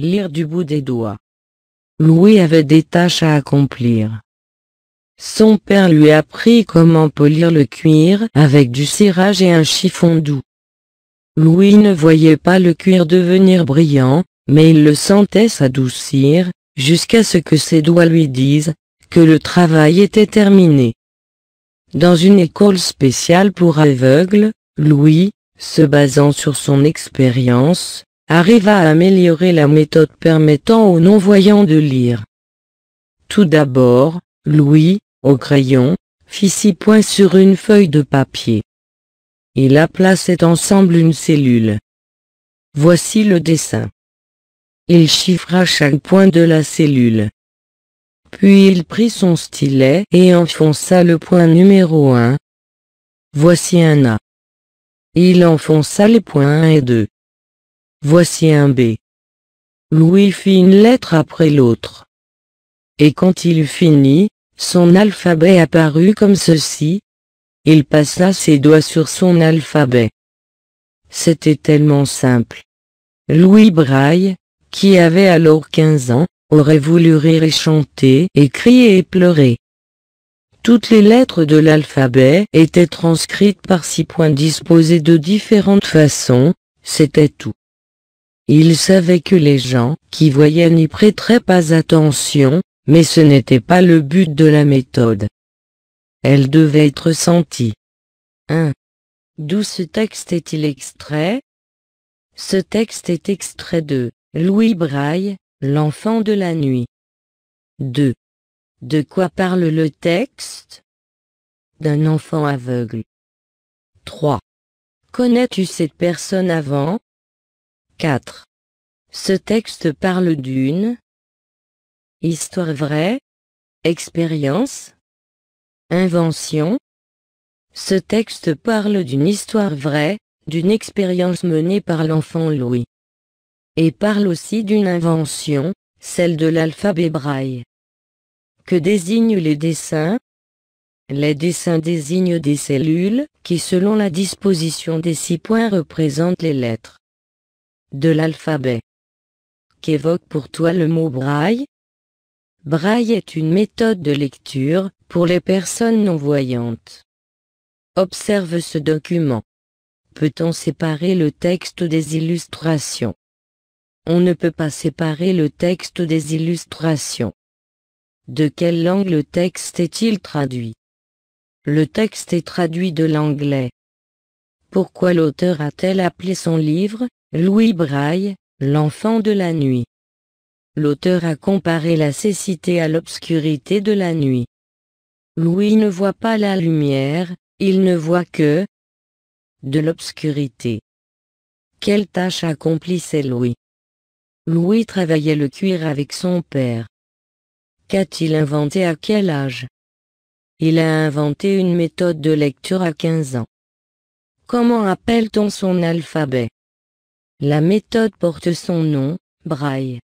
lire du bout des doigts. Louis avait des tâches à accomplir. Son père lui apprit comment polir le cuir avec du cirage et un chiffon doux. Louis ne voyait pas le cuir devenir brillant, mais il le sentait s'adoucir, jusqu'à ce que ses doigts lui disent que le travail était terminé. Dans une école spéciale pour aveugles, Louis, se basant sur son expérience, arriva à améliorer la méthode permettant aux non-voyants de lire. Tout d'abord, Louis, au crayon, fit 6 points sur une feuille de papier. Il aplaçait ensemble une cellule. Voici le dessin. Il chiffra chaque point de la cellule. Puis il prit son stylet et enfonça le point numéro 1. Voici un A. Il enfonça les points 1 et 2. Voici un B. Louis fit une lettre après l'autre. Et quand il eut fini, son alphabet apparut comme ceci. Il passa ses doigts sur son alphabet. C'était tellement simple. Louis Braille, qui avait alors 15 ans, aurait voulu rire et chanter et crier et pleurer. Toutes les lettres de l'alphabet étaient transcrites par 6 points disposés de différentes façons, c'était tout. Il savait que les gens qui voyaient n'y prêteraient pas attention, mais ce n'était pas le but de la méthode. Elle devait être sentie. 1. D'où ce texte est-il extrait? Ce texte est extrait de Louis Braille, L'enfant de la nuit. 2. De quoi parle le texte? D'un enfant aveugle. 3. Connais-tu cette personne avant? 4. Ce texte parle d'une histoire vraie, expérience, invention. Ce texte parle d'une histoire vraie, d'une expérience menée par l'enfant Louis. Et parle aussi d'une invention, celle de l'alphabet Braille. Que désignent les dessins? Les dessins désignent des cellules, qui selon la disposition des 6 points représentent les lettres de l'alphabet. Qu'évoque pour toi le mot Braille? Braille est une méthode de lecture, pour les personnes non-voyantes. Observe ce document. Peut-on séparer le texte des illustrations? On ne peut pas séparer le texte des illustrations. De quelle langue le texte est-il traduit? Le texte est traduit de l'anglais. Pourquoi l'auteur a-t-elle appelé son livre Louis Braille, L'enfant de la nuit? L'auteur a comparé la cécité à l'obscurité de la nuit. Louis ne voit pas la lumière, il ne voit que de l'obscurité. Quelle tâche accomplissait Louis? Louis travaillait le cuir avec son père. Qu'a-t-il inventé à quel âge? Il a inventé une méthode de lecture à 15 ans. Comment appelle-t-on son alphabet? La méthode porte son nom, Braille.